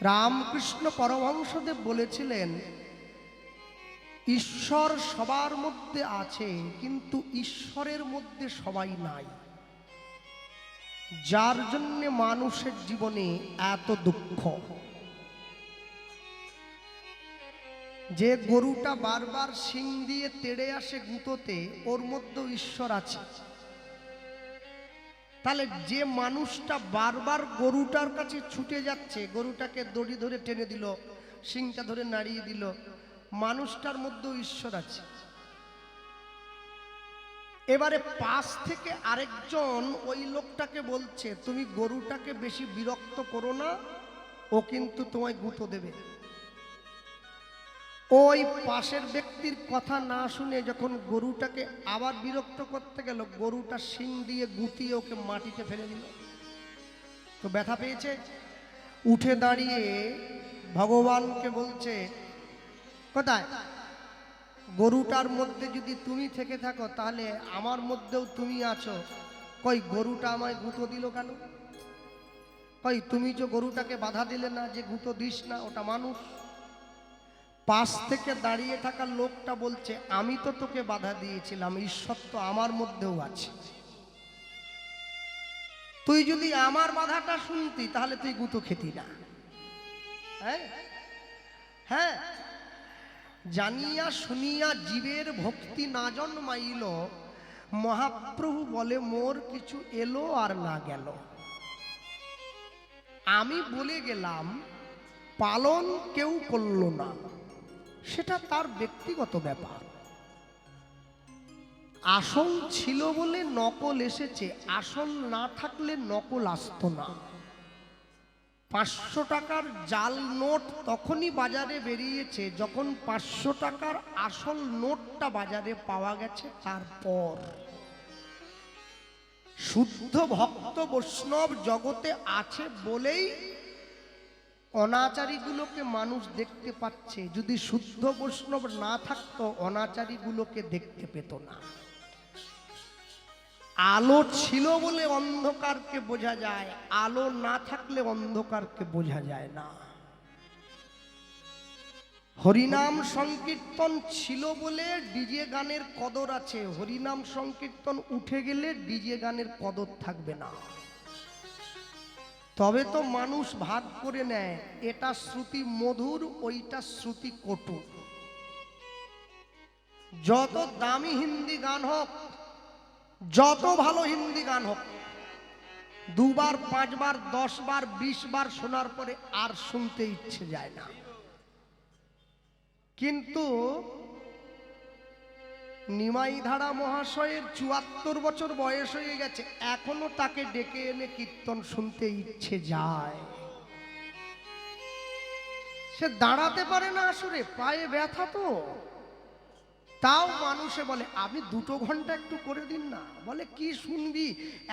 রামকৃষ্ণ পরমহংসদেব বলেছিলেন, ঈশ্বর সবার মধ্যে আছে, কিন্তু ঈশ্বরের মধ্যে সবাই নাই, যার জন্য মানুষের জীবনে এত দুঃখ। যে গরুটা বারবার শিং দিয়ে তেড়ে আসে গুঁতোতে, ওর মধ্যেও ঈশ্বর আছে। তাহলে যে মানুষটা বারবার গরুটার কাছে ছুটে যাচ্ছে, গরুটাকে দড়ি ধরে টেনে দিল, শিংটা ধরে নাড়িয়ে দিল, মানুষটার মধ্যেও ঈশ্বর আছে। এবারে পাশ থেকে আরেকজন ওই লোকটাকে বলছে, তুমি গরুটাকে বেশি বিরক্ত করো না, ও কিন্তু তোমায় গুঁতো দেবে। ওই পাশের ব্যক্তির কথা না শুনে যখন গরুটাকে আবার বিরক্ত করতে গেল, গরুটা শিং দিয়ে গুঁতিয়ে ওকে মাটিতে ফেলে দিল। তো ব্যথা পেয়েছে, উঠে দাঁড়িয়ে ভগবানকে বলছে, কোথায় গরুটার মধ্যে যদি তুমি থেকে থাকো, তাহলে আমার মধ্যেও তুমি আছো। কই গরুটা আমায় গুঁতো দিল কেন? কই তুমি যে গরুটাকে বাধা দিলে না যে গুঁতো দিস না, ওটা মানুষ। পাশ থেকে দাঁড়িয়ে থাকা লোকটা বলছে, আমি তো তোকে বাধা দিয়েছিলাম, ঈশ্বর তো আমার মধ্যেও আছে। তুই যদি আমার বাধাটা শুনতি, তাহলে তুই গুঁতো খেতি না। হ্যাঁ, জানিয়া শুনিয়া জীবের ভক্তি না জন্মাইল, মহাপ্রভু বলে মোর কিছু এলো আর না গেল। আমি বলে গেলাম, পালন কেউ করল না, সেটা তার ব্যক্তিগত ব্যাপার। আসল ছিল বলে নকল এসেছে, আসল না থাকলে নকল আসতো না। 500 টাকার জাল নোট তখনই বাজারে বেরিয়েছে যখন 500 টাকার আসল নোটটা বাজারে পাওয়া গেছে। তারপর শুদ্ধ ভক্ত বৈষ্ণব জগতে আছে বলেই অনাচারীগুলোকে মানুষ দেখতে পাচ্ছে। যদি শুদ্ধ বৈষ্ণব না থাকতো, অনাচারীগুলোকে দেখতে পেত না। আলো ছিল বলে অন্ধকারকে বোঝা যায়, আলো না থাকলে অন্ধকারকে বোঝা যায় না। হরিনাম সংকীর্তন ছিল বলে ডিজে গানের কদর আছে, হরিনাম সংকীর্তন উঠে গেলে ডিজে গানের কদর থাকবে না। তবে তো মানুষ ভাগ করে নেয়, এটা শ্রুতি মধুর, ওইটা শ্রুতি কটু। যত দামি হিন্দি গান হোক, যত ভালো হিন্দি গান হোক, 2 বার 5 বার 10 বার 20 বার শোনার পরে আর শুনতে ইচ্ছে যায় না। কিন্তু নিমাই ধারা মহাশয়ের 74 বছর বয়স হয়ে গেছে, এখনো তাকে ডেকে এনে কীর্তন শুনতে ইচ্ছে যায়। সে দাঁড়াতে পারে না, আসলে পায়ে ব্যথা, তো তাও মানুষে বলে, আপনি 2 ঘন্টা একটু করে দিন না। বলে কি শুনবি,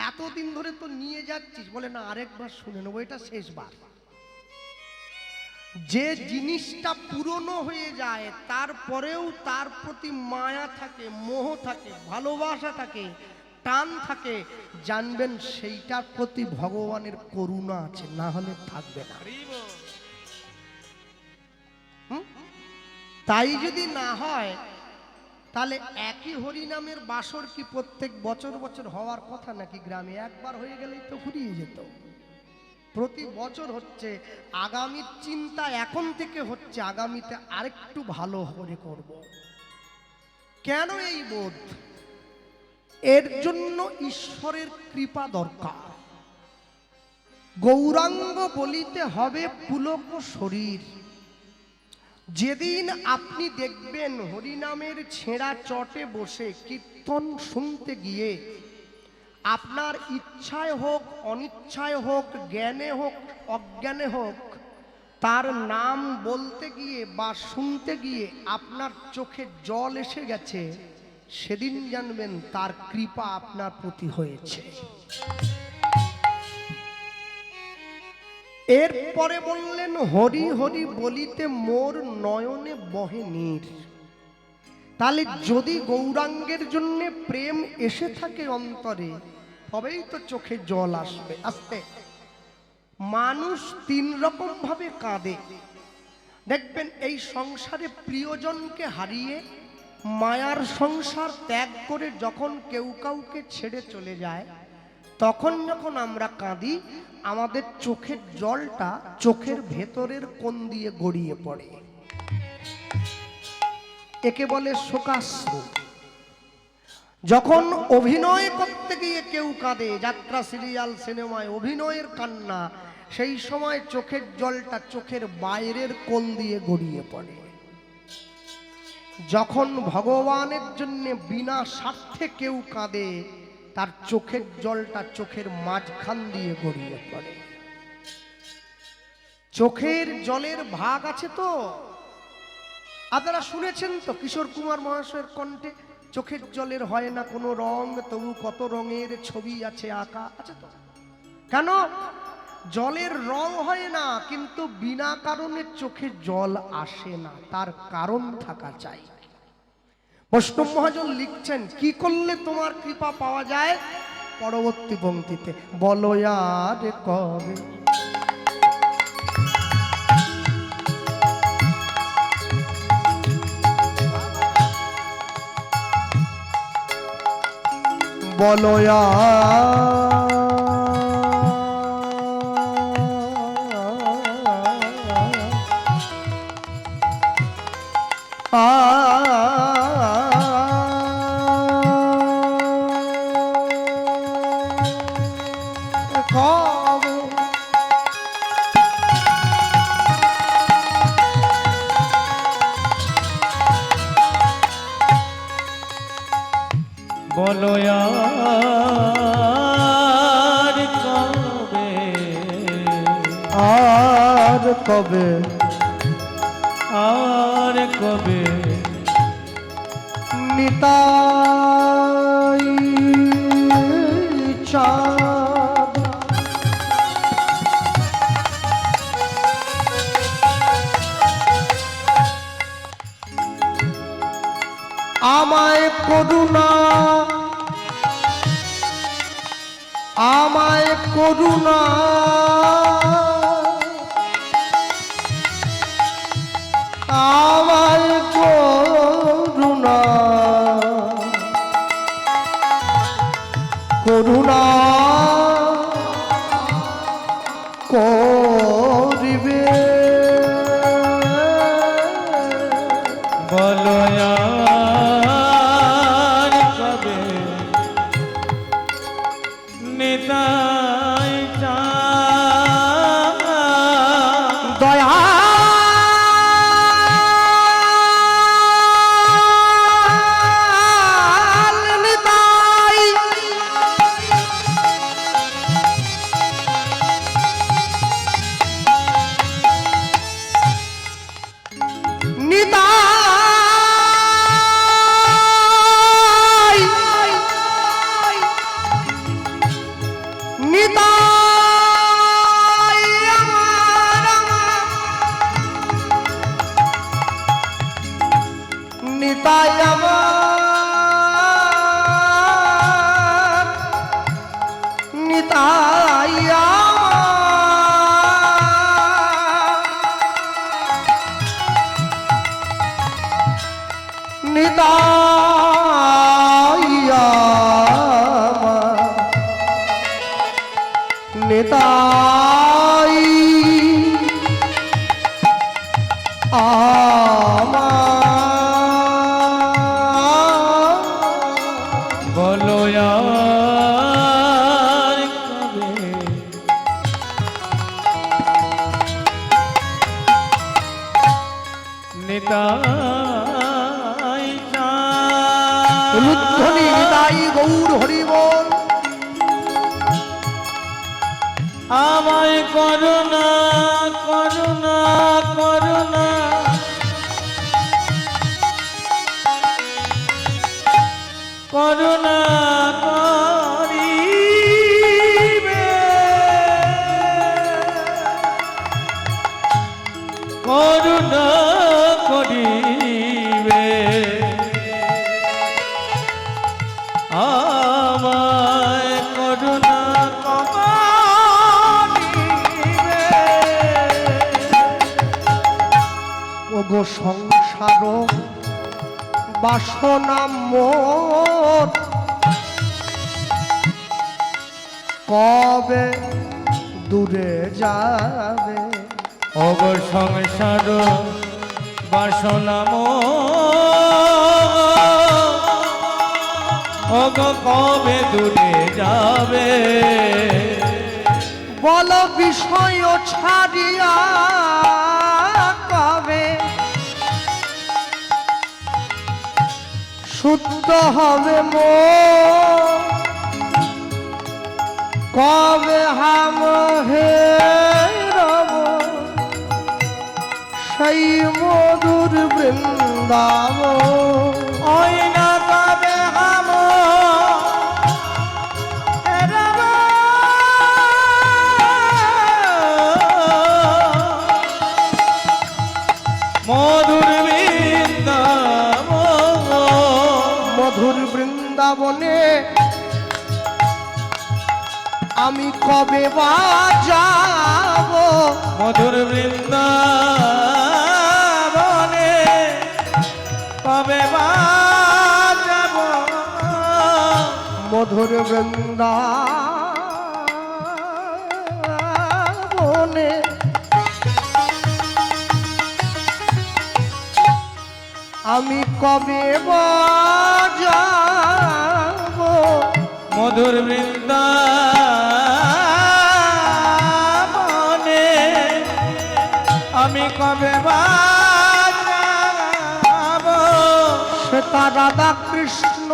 এতদিন ধরে তো নিয়ে যাচ্ছিস। বলে না, আরেকবার শুনে নেবো, এটা শেষবার। যে জিনিসটা পুরনো হয়ে যায়, তারপরেও তার প্রতি মায়া থাকে, মোহ থাকে, ভালোবাসা থাকে, টান থাকে, জানবেন সেইটার প্রতি ভগবানের করুণা আছে, না হলে থাকবে না। তাই যদি না হয়, তাহলে একই হরিনামের বাসর কি প্রত্যেক বছর বছর হওয়ার কথা নাকি? গ্রামে একবার হয়ে গেলেই তো ফুরিয়ে যেত। প্রতি বছর হচ্ছে, আগামীর চিন্তা এখন থেকে হচ্ছে, আগামীতে আরেকটু ভালো করে করব। কেন এই বোধ? এর জন্য ঈশ্বরের কৃপা দরকার। গৌরাঙ্গ বলিতে হবে পুলক শরীর। যেদিন আপনি দেখবেন হরিনামের ছেঁড়া চটে বসে কীর্তন শুনতে গিয়ে, আপনার ইচ্ছায় হোক অনিচ্ছায় হোক, জ্ঞানে হোক অজ্ঞানে হোক, তার নাম বলতে গিয়ে বা শুনতে গিয়ে আপনার চোখে জল এসে গেছে, সেদিন জানবেন তার কৃপা আপনার প্রতি হয়েছে। এরপরে বললেন, হরি হরি বলিতে মোর নয়নে বহে নীর। তাহলে যদি গৌরাঙ্গের জন্য প্রেম এসে থাকে অন্তরে, তবেই তো চোখে জল আসবে। আসতে মানুষ তিন রকম ভাবে কাঁদে। দেখবেন এই সংসারে প্রিয়জনকে হারিয়ে মায়ার সংসার ত্যাগ করে যখন কেউ কাউকে ছেড়ে চলে যায়, তখন যখন আমরা কাঁদি আমাদের চোখের জলটা চোখের ভেতরের কোণ দিয়ে গড়িয়ে পড়ে, একে বলে শোকাশ্রু। যখন অভিনয় করতে গিয়ে কেউ কাঁদে, যাত্রা, সিরিয়াল, সিনেমায় অভিনয়ের কান্না, সেই সময় চোখের জলটা চোখের বাইরের কোণ দিয়ে গড়িয়ে পড়ে। যখন ভগবানের জন্য বিনা স্বার্থে কেউ কাঁদে, তার চোখের জলটা চোখের মাঝখান দিয়ে গড়িয়ে পড়ে। চোখের জলের ভাগ আছে তো, আপনারা শুনেছেন তো কিশোর কুমার মহাশয়ের কণ্ঠে, চোখের জলের হয় না কোনো রং, তবু কত রঙের ছবি আছে আঁকা, আছে তো। কেন? জলের রং হয় না, কিন্তু বিনা কারণে চোখে জল আসে না, তার কারণ থাকা চাই। বৈষ্ণব মহাজন লিখছেন, কি করলে তোমার কৃপা পাওয়া যায়? পরবর্তী পংক্তিতে, বলো আর কবে বলো বলো আর কবে, আর কবে, আর কবে নিতাই চাঁদ আমায় করুণা, আমায় করুণা, আমায় করুণা, করুণা করিবে। বলো আর কবে নিতাই চাঁদ দয়াল নিতাই, নিতাই, নিতাই আমার, নিতাই আমার, নিতাই আমার, নিতাই আমার, নিতাই আমার। বলো আর কবে নিতাই চাঁদ রুদ্ধনি নিতাই গৌর হরি বল। আমায় করুণা, করুণা, করুণা, করুণা করিবে, করুণা করিবে। আমায় করুণা করিবে, গো সংসার বাসনা মোর কবে দূরে যাবে অগ সংসার বাসনা অগ কবে দূরে যাবে বল বিষয় ছাড়িয়া কবে শুদ্ধ হবে মোর কবে হাম হে রব সেই মধুর বৃন্দাবন ওই না কবে হাম মধুর বৃন্দাবন মধুর বৃন্দাবনে আমি কবে বা যাব মধুর বৃন্দাবনে কবে বা যাব মধুর বৃন্দাবনে আমি কবে বা যাব মধুর বৃন্দাবনে আমি কবে বা যাব সেটা রাধা কৃষ্ণ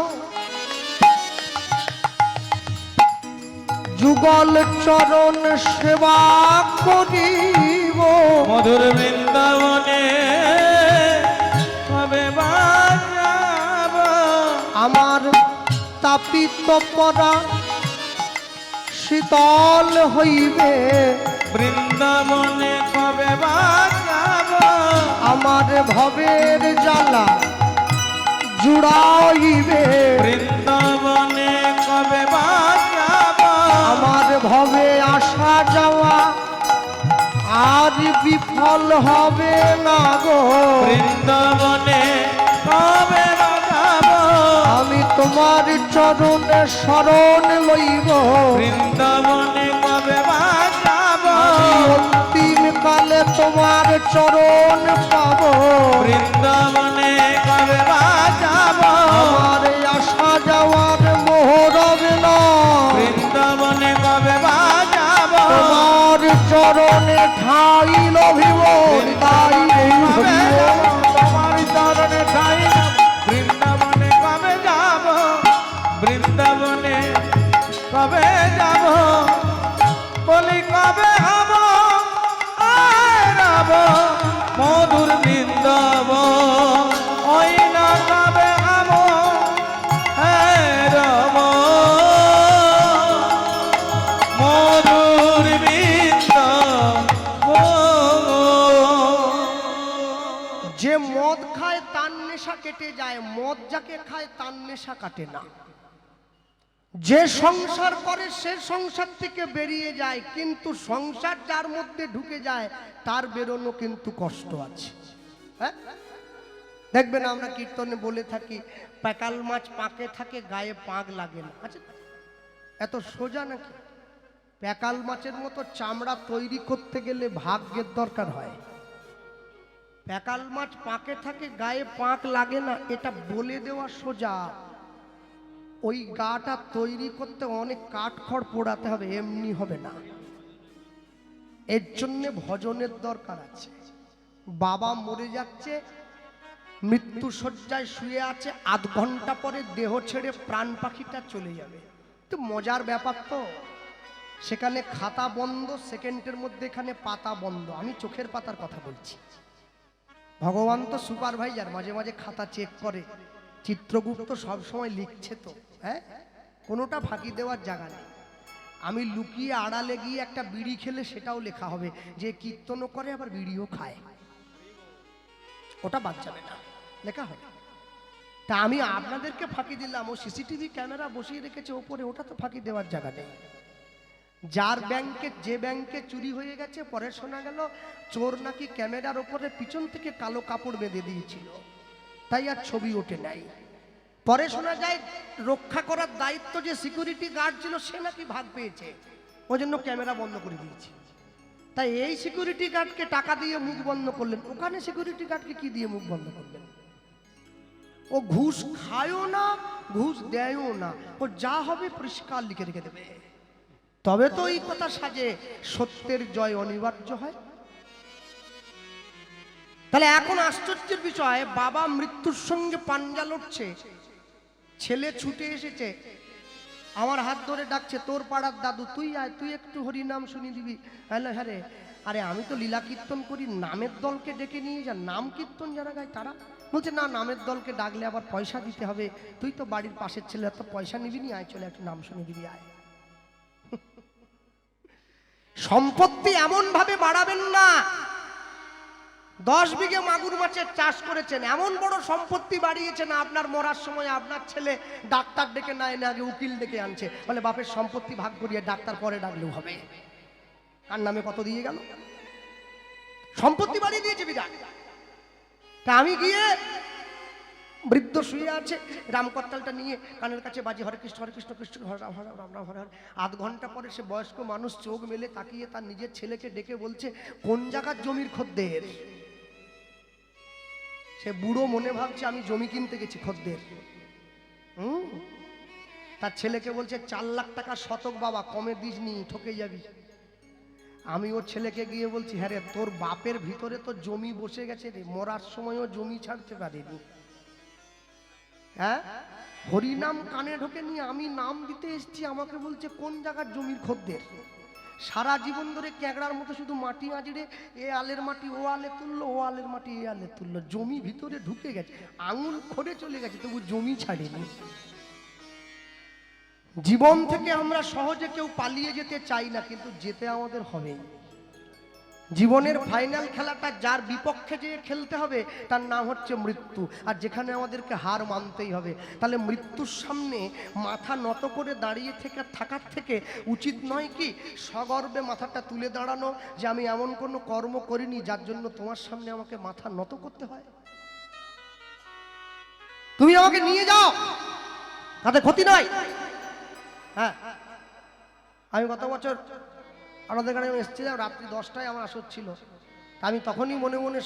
যুগল চরণ সেবা করিব মধুর বৃন্দাবনে কবে বা যাব আমার তাপিত পরা শীতল হইবে বৃন্দাবনে কবে বা যাব আমার ভবের জ্বালা জুড়াইবে বৃন্দাবনে কবে বা যাব আমার ভবে আসা যাওয়া আর বিফল হবে না গো বৃন্দাবনে কবে বা যাব আমি তোমার চরণে শরণ লইব বৃন্দাবনে কবে বা যাব অন্তিম কালে তোমার চরণ পাব বৃন্দাবনে কবে বা যাব আমার আসা যাওয়ার মোহরবে না বৃন্দাবনে কবে বা যাব তোমার চরণে ঠাই লভিব তাই লভিব তোমার চরণে ঠাই লভিব। বৃন্দাবনে কবে যাব বৃন্দাবনে কবে যাব বলি কবে হব রব মধুর বৃন্দাবন ওই না কবে হব রব মধুর বৃন্দাবন যে মদ খায় তার নেশা কেটে যায় মদ যাকে খায় তার নেশা কাটে না যে সংসার করে সে সংসার থেকে বেরিয়ে যায় কিন্তু সংসার যার মধ্যে ঢুকে যায় তার বেরোনো কিন্তু কষ্ট আছে হ্যাঁ দেখবেন আমরা কীর্তনে বলে থাকি প্যাকাল মাছ পাকে থাকে গায়ে পাক লাগে না আচ্ছা এত সোজা নাকি প্যাকাল মাছের মতো চামড়া তৈরি করতে গেলে ভাগ্যের দরকার হয় প্যাকাল মাছ পাকে থাকে গায়ে পাক লাগে না এটা বলে দেওয়া সোজা ওই গাটা তৈরি করতে অনেক কাঠখড় পোড়াতে হবে এমনি হবে না এর জন্য ভজনের দরকার আছে বাবা মরে যাচ্ছে মৃত্যু শয্যায় শুয়ে আছে আধ ঘন্টা পরে দেহ ছেড়ে প্রাণ পাখিটা চলে যাবে তো মজার ব্যাপার তো সেখানে খাতা বন্ধ সেকেন্ডের মধ্যে এখানে পাতা বন্ধ আমি চোখের পাতার কথা বলছি ভগবান তো সুপারভাইজার মাঝে মাঝে খাতা চেক করে চিত্রগুপ্ত সব সময় লিখছে তো হ্যাঁ কোনোটা ফাঁকি দেওয়ার জায়গা নেই আমি লুকিয়ে আড়ালে গিয়ে একটা বিড়ি খেলে সেটাও লেখা হবে যে কীর্তনও করে আবার বিড়িও খায় ওটা বাদ যাবে না লেখা হবে তা আমি আপনাদেরকে ফাঁকি দিলাম ও সিসিটিভি ক্যামেরা বসিয়ে রেখেছে ওপরে ওটা তো ফাঁকি দেওয়ার জায়গা নেই যার ব্যাংকে, যে ব্যাংকে চুরি হয়ে গেছে, পরে শোনা গেল চোর নাকি ক্যামেরার ওপরে পিছন থেকে কালো কাপড় বেঁধে দিয়েছিল, তাই আর ছবি ওঠে নাই। পরে শোনা যায় রক্ষা করার দায়িত্ব যে সিকিউরিটি গার্ড ছিল সে নাকি ভাগ পেয়েছে, ওই জন্য ক্যামেরা বন্ধ করে দিয়েছে। তাই এই সিকিউরিটি গার্ডকে টাকা দিয়ে মুখ বন্ধ করলেন, ওখানে সিকিউরিটি গার্ডকে কি দিয়ে মুখ বন্ধ করবেন? ও ঘুষ খায়ও না, ঘুষ দেয়ও না, ও যা হবে পরিষ্কার লিখে রেখে দেবে। তবে তো এই কথা সাজে সত্যের জয় অনিবার্য হয়। তাহলে এখন আশ্চর্যের বিষয়, বাবা মৃত্যুর সঙ্গে পাঞ্জা লড়ছে, ছেলে ছুটে এসেছে, আমার হাত ধরে ডাকছে, তোর পাড়ার দাদু তুই আয়, তুই একটু হরিনাম শুনি দিবি। হ্যালো, হ্যাঁ রে, আরে আমি তো লীলা কীর্তন করি, নামের দলকে ডেকে নিয়ে যা, নাম কীর্তন যারা গায় তারা। বলছে না, নামের দলকে ডাকলে আবার পয়সা দিতে হবে, তুই তো বাড়ির পাশের ছেলে, এত পয়সা নিবি নি, আয় চলে একটু নাম শুনে দিবি আয়। সম্পত্তি এমন ভাবে বাড়াবেন না। 10 বিঘে মাগুর মাছের চাষ করেছেন, এমন বড় সম্পত্তি বাড়িয়েছেন, আপনার মরার সময় আপনার ছেলে ডাক্তার ডেকে না এনে আগে উকিল ডেকে আনছে, বলে বাপের সম্পত্তি ভাগ করিয়ে ডাক্তার পরে ডাকলেও হবে। আর নামে কত দিয়ে গেল, সম্পত্তি বাড়িয়ে দিয়েছে বিরাট। তা আমি গিয়ে, বৃদ্ধ শুয়ে আছে, রামকর্তালটা নিয়ে কানের কাছে বাজি, হরে কৃষ্ণ হরে কৃষ্ণ কৃষ্ণ হরে রাম হরে রাম রাম হরে হরে। আধ ঘন্টা পরে সে বয়স্ক মানুষ চোখ মেলে তাকিয়ে তার নিজের ছেলেকে ডেকে বলছে, কোন জায়গার জমির খদ্দের? সে বুড়ো মনে ভাবছে আমি জমি কিনতে গেছি খদ্দের। তার ছেলেকে বলছে 4 লাখ টাকা শতক বাবা, কমে দিসনি, ঠকে যাবি। আমি ওর ছেলেকে গিয়ে বলছি, হ্যাঁ রে, তোর বাপের ভিতরে তো জমি বসে গেছে রে, মরার সময়ও জমি ছাড়তে পারেনি। হ্যাঁ, হরিনাম কানে ঢোকে নিয়ে আমি নাম দিতে এসছি, আমাকে বলছে কোন জায়গার জমির খদ্দের। সারা জীবন ধরে ক্যাগড়ার মতো শুধু মাটি আজড়ে, এ আলের মাটি ও আলে তুললো, ও আলের মাটি এ আলে তুললো, জমি ভিতরে ঢুকে গেছে, আঙুল খড়ে চলে গেছে, তবু জমি ছাড়েনি। জীবন থেকে আমরা সহজে কেউ পালিয়ে যেতে চাই না, কিন্তু যেতে আমাদের হবে। জীবনের ফাইনাল খেলাটা যার বিপক্ষে যে খেলতে হবে তার নাম হচ্ছে মৃত্যু, আর যেখানে আমাদেরকে হার মানতেই হবে। তাহলে মৃত্যুর সামনে মাথা নত করে দাঁড়িয়ে থাকার থেকে উচিত নয় কি সগর্বে মাথাটা তুলে দাঁড়ানো, যে আমি এমন কোনো কর্ম করিনি যার জন্য তোমার সামনে আমাকে মাথা নত করতে হয়। তুমি আমাকে নিয়ে যাও, তাতে ক্ষতি নাই। হ্যাঁ, আমি গত বছর আমাদের এখানে এসেছিলাম, রাত্রি 10টায় আমার আসর ছিল, আমি তখনই মনে মনে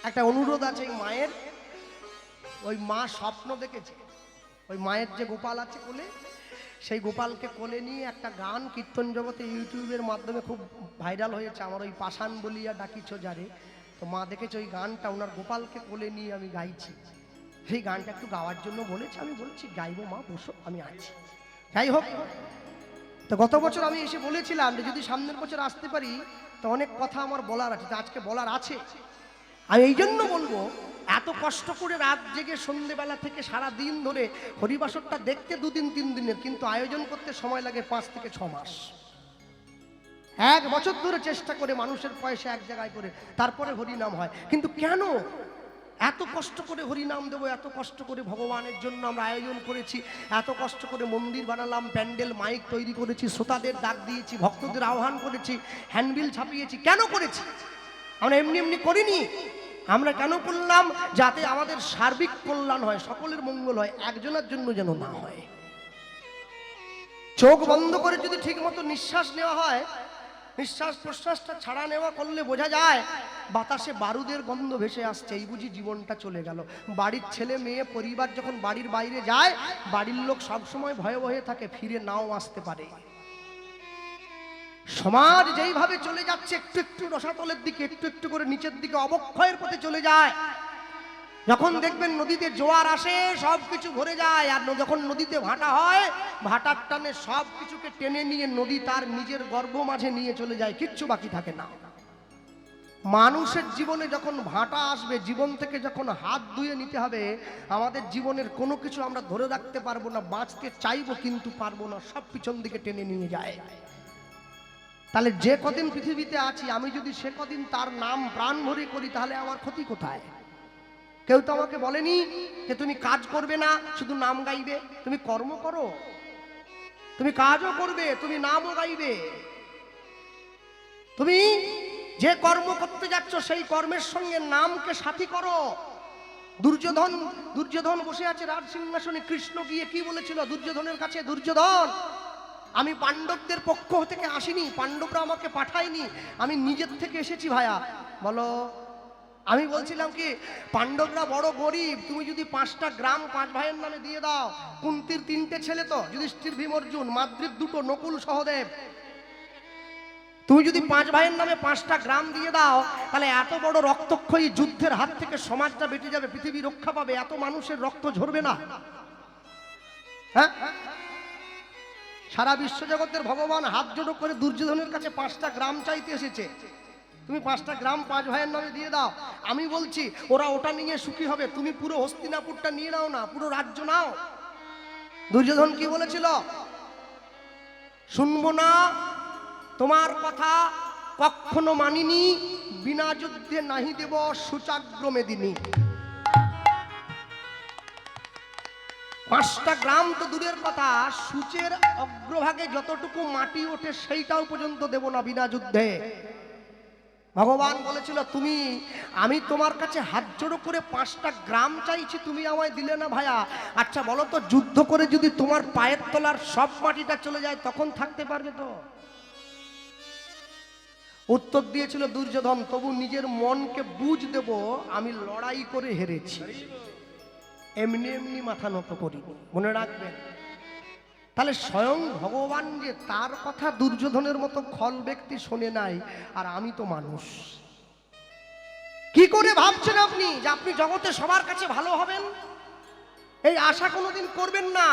একটা অনুরোধ আছে এই মায়ের। ওই মা স্বপ্ন দেখেছে, ওই মায়ের যে গোপাল আছে কোলে, সেই গোপালকে কোলে নিয়ে একটা গান কীর্তন জগতে ইউটিউবের মাধ্যমে খুব ভাইরাল হয়েছে, আমার ওই পাষাণ বলিয়া ডাকিছ যারে। তো মা দেখেছে ওই গানটা ওনার গোপালকে কোলে নিয়ে আমি গাইছি, সেই গানটা একটু গাওয়ার জন্য বলেছে। আমি বলছি গাইবো মা, বসো, আমি আছি। যাই হোক, তো গত বছর আমি এসে বলেছিলাম যে যদি সামনের বছর আসতে পারি তো অনেক কথা আমার বলার আছে, আজকে বলার আছে। আমি এই জন্য বলবো, এত কষ্ট করে রাত জেগে সন্ধ্যেবেলা থেকে সারা দিন ধরে হরিবাসরটা দেখতে 2 দিন 3 দিনের, কিন্তু আয়োজন করতে সময় লাগে 5 থেকে 6 মাস। 1 বছর ধরে চেষ্টা করে মানুষের পয়সা এক জায়গায় করে তারপরে হরিনাম হয়। কিন্তু কেন এত কষ্ট করে হরিনাম দেবো, এত কষ্ট করে ভগবানের জন্য আমরা আয়োজন করেছি, এত কষ্ট করে মন্দির বানালাম, প্যান্ডেল মাইক তৈরি করেছি, শ্রোতাদের ডাক দিয়েছি, ভক্তদের আহ্বান করেছি, হ্যান্ডবিল ছাপিয়েছি, কেন করেছি? আমরা এমনি এমনি করিনি। আমরা কেন করলাম? যাতে আমাদের সার্বিক কল্যাণ হয়, সকলের মঙ্গল হয়, একজনের জন্য যেন না হয়। চোখ বন্ধ করে যদি ঠিক মতো নিঃশ্বাস নেওয়া হয়, নিঃশ্বাস প্রশ্বাসটা ছাড়া নেওয়া করলে বোঝা যায় বাতাসে বারুদের গন্ধ ভেসে আসছে, এই বুঝি জীবনটা চলে গেল। বাড়ির ছেলে মেয়ে পরিবার যখন বাড়ির বাইরে যায়, বাড়ির লোক সবসময় ভয়ে ভয়ে থাকে, ফিরে নাও আসতে পারে। সমাজ যেইভাবে চলে যাচ্ছে, একটু একটু রসাতলের দিকে, একটু একটু করে নিচের দিকে অবক্ষয়ের পথে চলে যায়। যখন দেখবেন নদীতে জোয়ার আসে সবকিছু ভরে যায়, আর যখন নদীতে ভাটা হয়, ভাটার টানে সবকিছুকে টেনে নিয়ে নদী তার নিজের গর্ভ মাঝে নিয়ে চলে যায়, কিচ্ছু বাকি থাকে না। মানুষের জীবনে যখন ভাটা আসবে, জীবন থেকে যখন হাত ধুয়ে নিতে হবে, আমাদের জীবনের কোনো কিছু আমরা ধরে রাখতে পারবো না, বাঁচতে চাইবো কিন্তু পারবো না, সব পিছন দিকে টেনে নিয়ে যায়। তাহলে যে কদিন পৃথিবীতে আছি আমি যদি সে কদিন তার নাম প্রাণ ভরে করি, তাহলে আমার ক্ষতি কোথায়? কেউ তো আমাকে বলেনি যে তুমি কাজ করবে না, শুধু নাম গাইবে। তুমি কর্ম করো, তুমি কাজও করবে, তুমি নামও গাইবে। তুমি যে কর্ম করতে যাচ্ছ সেই কর্মের সঙ্গে নামকে সাথী করো। দুর্যোধন বসে আছে রাজ সিংহাসনে, কৃষ্ণ গিয়ে কি বলেছিল দুর্যোধনের কাছে? দুর্যোধন, আমি পাণ্ডবদের পক্ষ থেকে আসিনি, পাণ্ডবরা আমাকে পাঠায়নি, আমি নিজের থেকে এসেছি। ভাইয়া বলো, আমি বলছিলাম কি পাণ্ডবরা বড় গরিব, তুমি যদি 5টা গ্রাম 5 ভাইয়ের নামে দিয়ে দাও, কুন্তির 3টে ছেলে তো, যুধিষ্ঠির, ভীম, অর্জুন, মাদ্রির 2টো, নকুল, সহদেব, তুমি যদি 5 ভাইয়ের নামে 5টা গ্রাম দিয়ে দাও, তাহলে এত বড় রক্তক্ষয়ী যুদ্ধের হাত থেকে সমাজটা বেঁচে যাবে, পৃথিবী রক্ষা পাবে, এত মানুষের রক্ত ঝরবে না। হ্যাঁ, সারা বিশ্বজগতের ভগবান হাত জোড়ো করে দুর্যোধনের কাছে 5টা গ্রাম চাইতে এসেছে, তুমি 5টা গ্রাম 5 ভাইয়ের নামে দিয়ে দাও। আমি বলছি ওরা ওটা নিয়ে সুখী হবে, তুমি পুরো হস্তিনাপুরটা নিয়ে নাও না, পুরো রাজ্য নাও। দুর্যোধন কি বলেছিল? শুনবো না, তোমার কথা কখনো মানিনি, বিনা যুদ্ধে নাহি দেব সুচাগ্র মেদিনী। 5টা গ্রাম তো দূরের কথা, সূচের অগ্রভাগে যতটুকু মাটি ওঠে সেইটাও পর্যন্ত দেব না বিনা যুদ্ধে। ভগবান বলেছিল আমি তোমার কাছে হাত জোড়ো করে 5টা গ্রাম চাইছি, তুমি আমায় দিলে না। ভাইয়া আচ্ছা বলো তো, যুদ্ধ করে যদি তোমার পায়ের তলার সব মাটিটা চলে যায়, তখন থাকতে পারবে তো? উত্তর দিয়েছিল দুর্যোধন, তবু নিজের মনকে বুঝ দেব, আমি লড়াই করে হেরেছি, এমনি এমনি মাথা নত করি, মনে রাখবেন। তাহলে স্বয়ং ভগবান যে তার কথা দুর্যোধনের মতো খল ব্যক্তি শোনে নাই, আর আমি তো মানুষ। কি করে ভাবছেন আপনি যে আপনি জগতে সবার কাছে ভালো হবেন? এই আশা কোনোদিন করবেন না।